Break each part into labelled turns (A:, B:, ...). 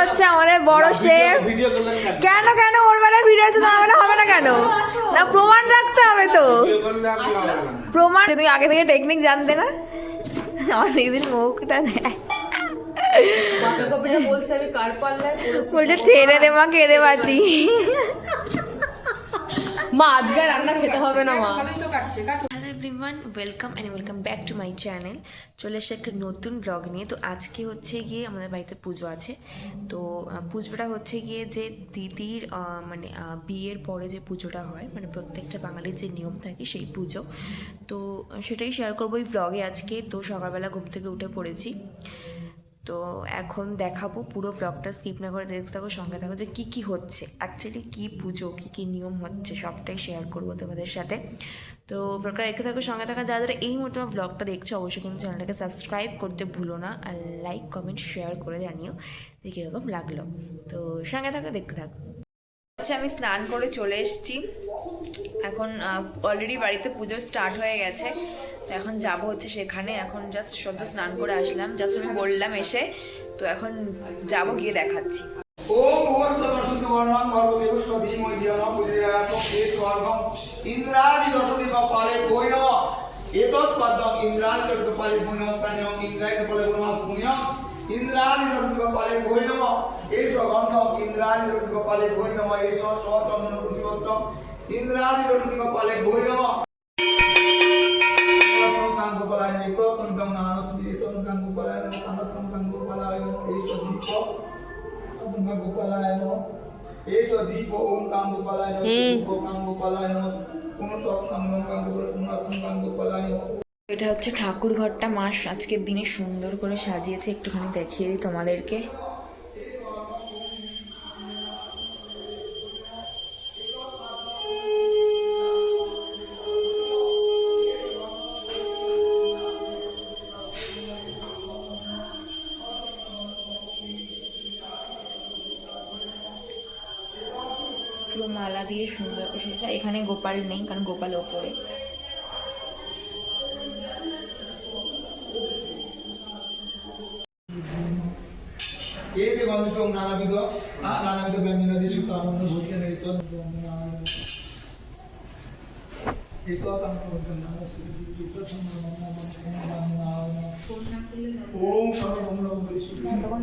A: হচ্ছে আমাদের বড় শেফ। কেন কেন ওর বেলায় ভিডিও আছে তোমার বেলা হবে না কেন? না প্রমাণ রাখতে হবে তো, প্রমাণ। তুমি আগে থেকে টেকনিক জানতে না? অনেকদিন মুখটা দেয়
B: বলছে আমি কার পাল্লায়
A: বলছে ছেড়ে দে মা, কেঁদে বাঁচি।
B: মা আজকে রান্না খেতে হবে না মা।
A: Hello everyone, welcome and welcome back to my channel. চলে এসে একটা নতুন ব্লগ নিয়ে। তো আজকে হচ্ছে গিয়ে আমাদের বাড়িতে পুজো আছে। তো পুজোটা হচ্ছে গিয়ে যে দিদির মানে বিয়ের পরে যে পুজোটা হয়, মানে প্রত্যেকটা বাঙালির যে নিয়ম থাকে সেই পুজো। তো সেটাই শেয়ার করবো এই ব্লগে আজকে। তো সকালবেলা ঘুম থেকে উঠে পড়েছি। তো এখন দেখাবো, পুরো ব্লগটা স্কিপ না করে দেখতে থাকো, সঙ্গে থাকো যে কী কী হচ্ছে, অ্যাকচুয়ালি কী পুজো, কী কী নিয়ম হচ্ছে, সবটাই শেয়ার করবো তোমাদের সাথে। তো ব্লগটা দেখতে থাকো, সঙ্গে থাকা যারা যারা এই মুহূর্তে আমার ব্লগটা দেখছো অবশ্যই কিন্তু চ্যানেলটাকে সাবস্ক্রাইব করতে ভুলো না, আর লাইক কমেন্ট শেয়ার করে জানিও যে কীরকম লাগলো। তো সঙ্গে থাকো, দেখতে থাকো। আচ্ছা, আমি স্নান করে চলে এসেছি। এখন অলরেডি বাড়িতে পুজো স্টার্ট হয়ে গেছে। তো এখন যাব হচ্ছে সেখানে। এখন জাস্ট সদ্য স্নান করে আসলাম, জাস্ট আমি বললাম এসে। তো এখন যাব, গিয়ে দেখাচ্ছি।
C: ওম ভুবনচতুর্বর্ণং ভর্গদেবস্য ধীমহি ধিয়ো ন প্রচোদয়াৎ স্বর্গং ইন্দ্রাদি দশদিক পালে ভৈ নমঃ এতৎ পদ্মং ইন্দ্রাদি দশদিক পালে ভৈ নমঃ সান্যং ইন্দ্রাদি পালে ব্রহ্মাস্মুনিয়ং ইন্দ্রাদি দশদিক পালে ভৈ নমঃ এষ গন্ধং ইন্দ্রাদি দশদিক পালে ভৈ নমঃ এষ সচন্দন পুষ্পত্তম ইন্দ্রাদি দশদিক পালে ভৈ নমঃ কাঙ্গোপালায় নিত তন্ডং নানস্মৃত কাঙ্গোপালায় কানতং কাঙ্গোপালায় এষ দীপ গোপালায় নমঃ এষ দীপ ওম কাঙ্গোপালায় নমঃ দীপ কাঙ্গোপালায় নমঃ পুনঃ কাঙ্গং কাঙ্গোপালায় পুনঃ কাঙ্গোপালায় নমঃ।
A: এটা হচ্ছে ঠাকুর ঘরটা মা আজকের দিনে সুন্দর করে সাজিয়েছে, একটুখানি দেখিয়ে দিই তোমাদেরকে। পুরো মালা দিয়ে সুন্দর করে সেজেছে। এখানে গোপাল নেই, কারণ গোপাল ওপরে।
C: এতে গন্ধং নানাবিধ ব্যঞ্জনাদি সুত আনন্দ ভোজ্যেন এতৎ ওম সর্বমঙ্গলং পরিশুদ্ধং।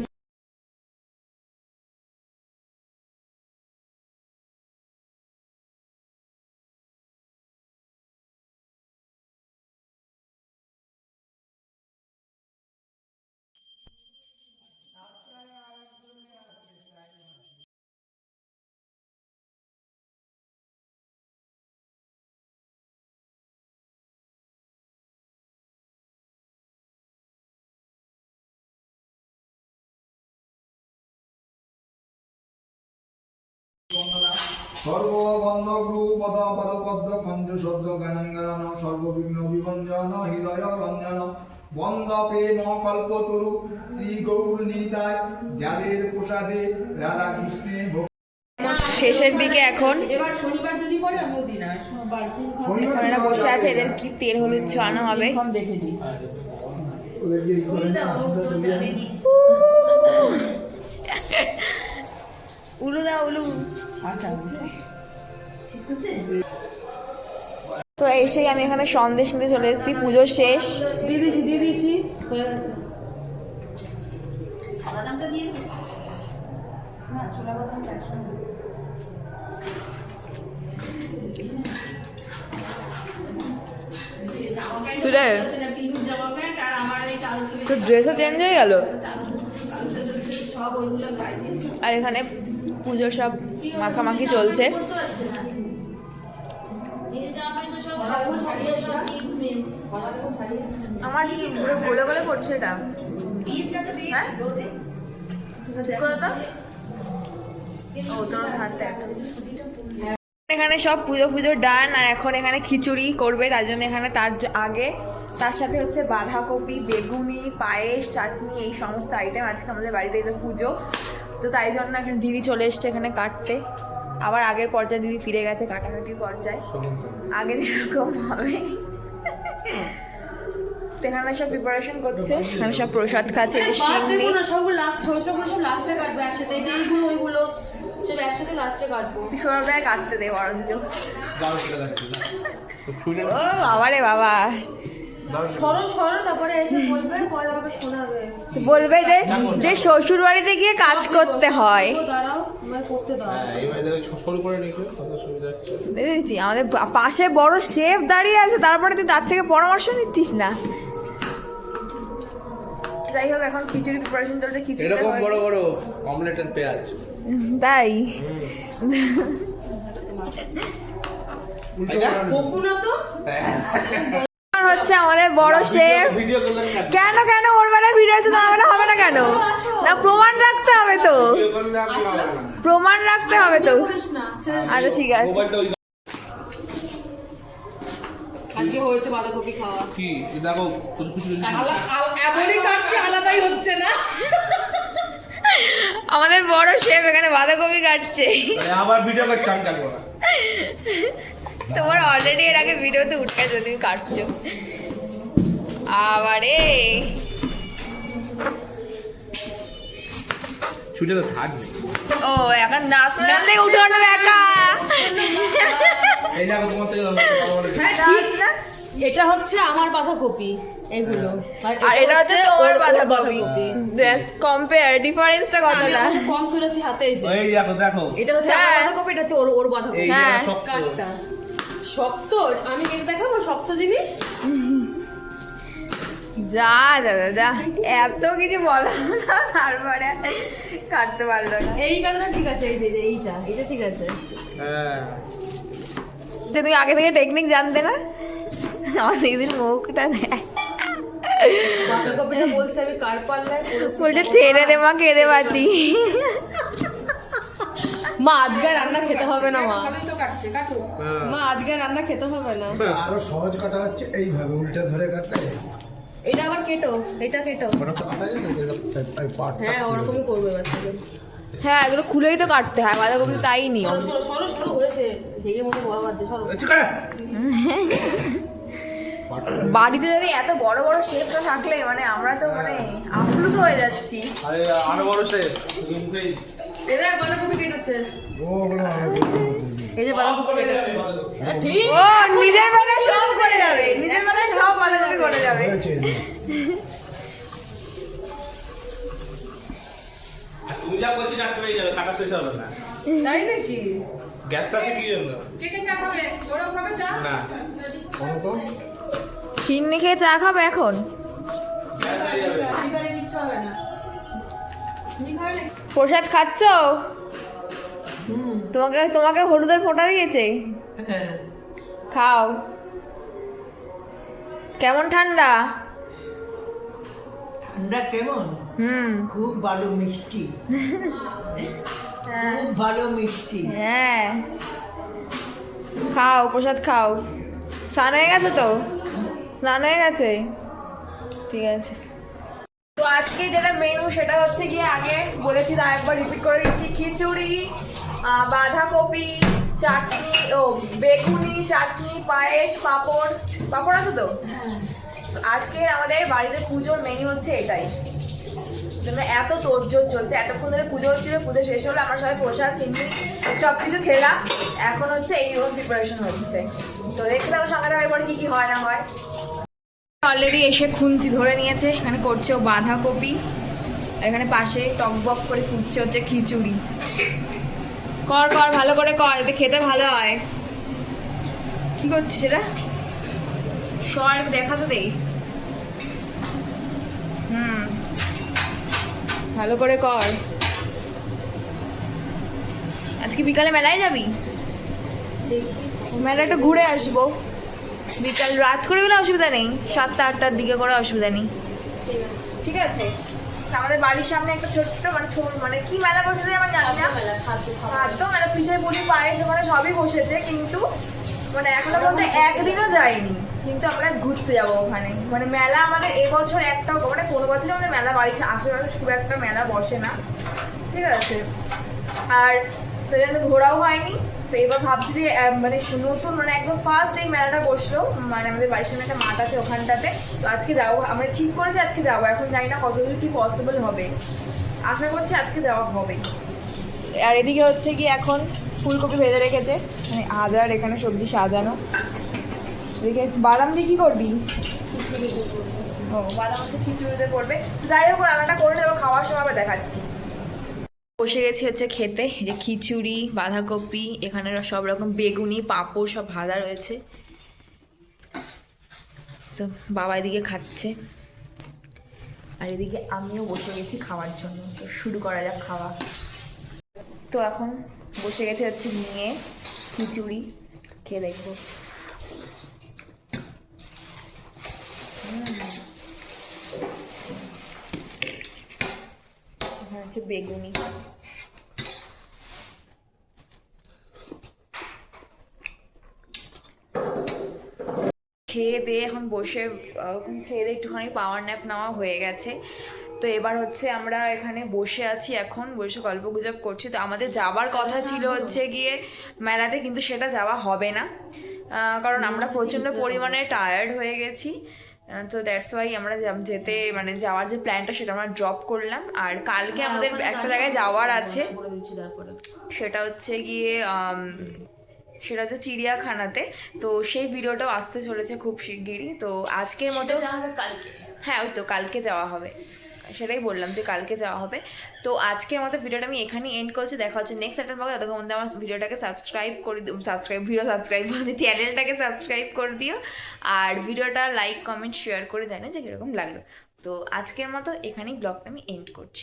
C: সর্ববন্ধ গ্রুপদ পদপদ্ম কঞ্জ শব্দ জ্ঞানজ্ঞান সর্ববিঘ্ন বিভঞ্জন হৃদয় রঞ্জন বন্দ প্রেম কল্পতরু শ্রী গৌর নিতাই যাদের প্রসাদে রাধা কৃষ্ণে
A: শেষের দিকে এখন
B: এবার শনিবার যদি পড়ে আমি ওদিন আর সোমবার দিন
A: এখানে বসে আছে, এদের কি তেল হলুদ ছোঁয়ানো হবে।
B: দেখে দিই।
A: উলু দাও উলু।
B: আচ্ছা
A: তো এসেই আমি এখানে সন্দেশ নিতে চলে এসেছি, পুজো শেষ।
B: দিয়ে দিয়েছি হয়ে গেছে।
A: তো ড্রেসও চেঞ্জ হয়ে গেল। আর এখানে পুজোর সব মাখামাখি চলছে। আমার কি পুরো গোলে গোলে পড়ছে এটা, হ্যাঁ করে দাও। ও তোর হাতে একটা। এখানে সব পুজো ডান, আর এখন এখানে খিচুড়ি করবে, তার জন্য এখানে তার সাথে হচ্ছে বাঁধাকপি, বেগুনি, পায়েস, চাটনি, এই সমস্ত আইটেম আজকে আমাদের বাড়িতে এই তো পুজো। তো তাই জন্য এখন দিদি চলে এসছে এখানে কাটতে। আবার আগের পর্যায়ে দিদি ফিরে গেছে কাটাকাটির পর্যায়ে, আগে যেরকম হবে। এখানে সব প্রিপারেশন করছে, এখানে সব প্রসাদ খাচ্ছে, এই যে
B: বাদ
A: সিন্নি।
B: দেবো না, সবগুলো লাস্ট, ছোট ছোটগুলো সব লাস্টে কাটবো একসাথে। এই যে এইগুলো ওইগুলো সব একসাথে লাস্টে কাটবো।
A: তুই সৌরভদায় কাটতে দে বরঞ্চ।
D: দাও সেটা কাটতে দাও। ছুরি
A: ও বাবা রে বাবা,
B: সরো সরো, তারপরে এসে বলবে, পরে আবার শোনাবে।
A: বলবে যে যে শ্বশুর বাড়িতে গিয়ে কাজ করতে হয়।
B: ও দাঁড়াও, আমায় করতে দাও।
D: হ্যাঁ, এবার দেখো সরু করে নিয়েছো, কত সুবিধা।
A: দেখেছি আমাদের পাশে বড় শেফ দাঁড়িয়ে আছে, তারপরে তুই তার থেকে পরামর্শ নিচ্ছিস না। যাই হোক, এখন খিচুড়ি প্রিপারেশন চলছে, খিচুড়ি
D: এরকম বড় বড় অমলেটের পেঁয়াজ।
A: তাই
B: বকু না তো।
A: আর হচ্ছে আমাদের বড় শেফ।
D: ভিডিও করলেন না,
A: কেন কেন ওর বেলায় ভিডিও আছে, তোমার বেলা হবে না কেন? না, প্রমাণ রাখতে হবে তো,
D: ভিডিও করলে আপনি হবে না।
A: প্রমাণ রাখতে হবে তো।
B: করিস না।
A: আচ্ছা ঠিক আছে।
D: মোবাইলটা ওই
B: আজকে হয়েছে বাঁধাকপি খাওয়া।
D: কি এই দেখো কিছু কিছু
B: এমনই কাটছে, আলাদাই হচ্ছে না।
A: আমাদের বড় শেফ এখানে বাঁধাকপি কাটছে।
D: আবার ভিডিও করছি, আমি কাটবো না।
A: তোমার অলরেডি এর আগে ভিডিওতে উঠে গেছে, তুমি কাটছো আবারে।
D: ছুটে তো থাকবে।
A: ও এখন নাচ নাচলে উঠে উঠবে একা।
D: এই দেখো তোমার থেকে
B: হ্যাঁ
A: নাচ না?
B: এটা হচ্ছে আমার বাঁধাকপি এগুলো,
A: আর এটা হচ্ছে তোমার বাঁধাকপি। কম্পেয়ার, ডিফারেন্সটা কতটা?
B: আমি কম তুলেছি হাতে। এই যে
D: এই দেখো দেখো
B: এটা হচ্ছে আমার
A: হ্যাঁ।
B: বাঁধাকপি, এটা হচ্ছে ওর বাঁধাকপি।
D: এই
A: হ্যাঁ।
D: দেখো শক্ত।
B: কাটটা শক্ত, আমি কেটে দেখাবো শক্ত জিনিস।
A: যা দাদা যা, এত কিছু বলা না, তারপরে কাটতে পারলো না।
B: এই কাজটা ঠিক আছে, এই যে এইটা এটা ঠিক আছে।
D: হ্যাঁ
A: যে তুমি আগে থেকে টেকনিক জানতে না? আমার দিদির মুখটা দেখ,
B: বাঁধাকপিটা বলছে আমি কার পাল্লায় করেছি।
A: বলছে ছেড়ে দে মা, কেঁদে বাঁচি।
B: মা আজকে আর রান্না খেতে হবে না। মা
C: ভালোই তো কাটছে, কাটো।
D: হ্যাঁ।
B: মা আজকে আর রান্না খেতে হবে না।
E: আরো সহজ কাটা হচ্ছে এইভাবে উল্টে ধরে কাটলে
B: এটা আবার কেটো, এটা কেটো।
E: কাটা যায় না, যেটা এই পাটটা
B: হ্যাঁ ওরকমই করবে এবার থেকে।
A: হ্যাঁ, এগুলো খুলেই তো কাটতে হয়, বাঁধাকপি তো তাই নিয়ম।
B: সরো সরো সরো, হয়েছে ভেঙে মতো বড় বাজছে। সরো
D: চিকা
A: বাড়িতে যদি এত বড় বড় শেফরা থাকলে মানে আমরা তো মানে আপ্লুত হয়ে যাচ্ছি।
D: আরে আরো বড় সে তুমি মুখেই
B: এরা বাঁধাকপি কেটেছে।
E: ওগুলো আমাকে
B: এই যে বাঁধাকপি কেটেছে। ঠিক
A: ও নিজের বেলায় সব করে যাবে, নিজের বেলায় সব বাঁধাকপি করে যাবে।
E: হয়েছে
D: আর তুমি যা বলছিস কাটতে পেয়ে যাবে, কাটা শেষ হবে না।
B: তাই নাকি?
D: গ্যাসটা আছে কি জন্য?
B: কে কে চা খাবে? ওরাও খাবে চা?
D: না
E: বলো তো
A: সিন্নি খেয়ে চা খাবে এখন?
D: গ্যাস হয়ে যাবে।
B: এখানে কিচ্ছু হবে না। তুমি খাবে নাকি?
A: প্রসাদ খাচ্ছ? তোমাকে তোমাকে হলুদের ফোঁটা দিয়েছে? খাও। কেমন ঠান্ডা?
F: ঠান্ডা কেমন? খুব ভালো মিষ্টি, খুব ভালো মিষ্টি।
A: হ্যাঁ, খাও প্রসাদ খাও। স্নান হয়ে গেছে তো? স্নান হয়ে গেছে, ঠিক আছে। তো আজকে যেটা মেনু সেটা হচ্ছে গিয়ে আগে বলেছি, তার একবার রিপিট করে দিচ্ছি। খিচুড়ি, বাঁধাকপি, চাটনি, ও বেগুনি, চাটনি, পায়েস, পাঁপড়। পাঁপড় আছে তো? আজকের আমাদের বাড়িতে পুজোর মেনু হচ্ছে এটাই। জন্য এত তোড়জোড় চলছে, এতক্ষণ ধরে পুজো হচ্ছিল, পুজো শেষ হলো, আমরা সবাই প্রসাদ চিনি সব কিছু খেলাম। এখন হচ্ছে এই রকম প্রিপারেশন হচ্ছে, তো দেখতে থাকো সঙ্গে এরপরে কি কি হয় না হয়। অলরেডি এসে খুন্তি ধরে নিয়েছে, এখানে করছে ও বাঁধাকপি, এখানে পাশে টকবক করে ফুটছে হচ্ছে খিচুড়ি। কর কর, ভালো করে কর, এতে খেতে ভালো হয়। কি করছিস সেটা? সর দেখাতে দেই। ভালো করে কর। আজকে বিকালে মেলায় যাবি? মেলা একটু ঘুরে আসবো, বিকাল রাত করে গেলে অসুবিধা নেই, 7টা-8টার দিকে করে অসুবিধা নেই, ঠিক আছে? আমাদের বাড়ির সামনে একটা ছোট্ট মানে কি মেলা বসেছে আমার জানি না, খাদ্য মেলা, পিঠে পুলি পায়েস ওখানে সবই বসেছে, কিন্তু মানে এখনো পর্যন্ত একদিনও যায়নি। কিন্তু আমরা ঘুরতে যাবো ওখানে, মানে মেলা আমাদের এবছর একটাও, মানে কোনো বছর আমাদের মেলা বাড়ির আশেপাশে খুব একটা মেলা বসে না, ঠিক আছে? আর তো জন্য ঘোরাও হয়নি, তো তো এবার ভাবছি যে মানে নতুন মানে একদম ফার্স্ট এই মেলাটা বসলো, মানে আমাদের বাড়ির সামনে একটা মাঠ আছে ওখানটাতে। তো আজকে যাবো, আমরা ঠিক করেছি আজকে যাবো, এখন জানি না কতদূর কি পসিবল হবে, আশা করছি আজকে যাওয়া হবে। আর এদিকে হচ্ছে কি এখন ফুলকপি ভেজে রেখেছে, মানে হাজার এখানে সবজি সাজানো। এদিকে বাদাম দিয়ে কী করবি? ও বাদাম হচ্ছে খিচুড়িতে পড়বে। যাই হোক রান্নাটা করে দেবো, খাওয়ার সময় আবার দেখাচ্ছি। বসে গেছি হচ্ছে খেতে, এই যে খিচুড়ি, বাঁধাকপি, এখানে সব রকম বেগুনি, পাঁপড় সব ভাজা রয়েছে। তো বাবা এদিকে খাচ্ছে আর এদিকে আমিও বসে গেছি খাওয়ার জন্য। তো শুরু করা যাক খাওয়া। তো এখন বসে গেছে হচ্ছে নিয়ে খিচুড়ি, খেয়ে দেখবো। এখানে হচ্ছে বেগুনি, খেয়ে দিয়ে এখন বসে খেয়ে দিয়ে একটুখানি পাওয়ার ন্যাপ নেওয়া হয়ে গেছে। তো এবার হচ্ছে আমরা এখানে বসে আছি, এখন বসে গল্প গুজব করছি। তো আমাদের যাবার কথা ছিল হচ্ছে গিয়ে মেলাতে, কিন্তু সেটা যাওয়া হবে না, কারণ আমরা প্রচণ্ড পরিমাণে টায়ার্ড হয়ে গেছি। তো দ্যাটস ওয়াই আমরা যেতে মানে যাওয়ার যে প্ল্যানটা সেটা আমরা ড্রপ করলাম। আর কালকে আমাদের একটা জায়গায় যাওয়ার আছে, সেটা হচ্ছে গিয়ে সেটা হচ্ছে চিড়িয়াখানাতে। তো সেই ভিডিওটাও আসতে চলেছে খুব শিগগিরই। তো আজকের মতো
B: কালকে,
A: হ্যাঁ ওই তো কালকে যাওয়া হবে, সেটাই বললাম যে কালকে যাওয়া হবে। তো আজকের মতো ভিডিওটা আমি এখানেই এন্ড করছি। দেখা হচ্ছে নেক্সট একটা ব্লগে। ততক্ষণ মধ্যে আমার ভিডিওটাকে সাবস্ক্রাইব করে দিও, সাবস্ক্রাইব বলতে চ্যানেলটাকে সাবস্ক্রাইব করে দিও, আর ভিডিওটা লাইক কমেন্ট শেয়ার করে জানো যে কীরকম লাগলো। তো আজকের মতো এখানেই ব্লগটা আমি এন্ড করছি।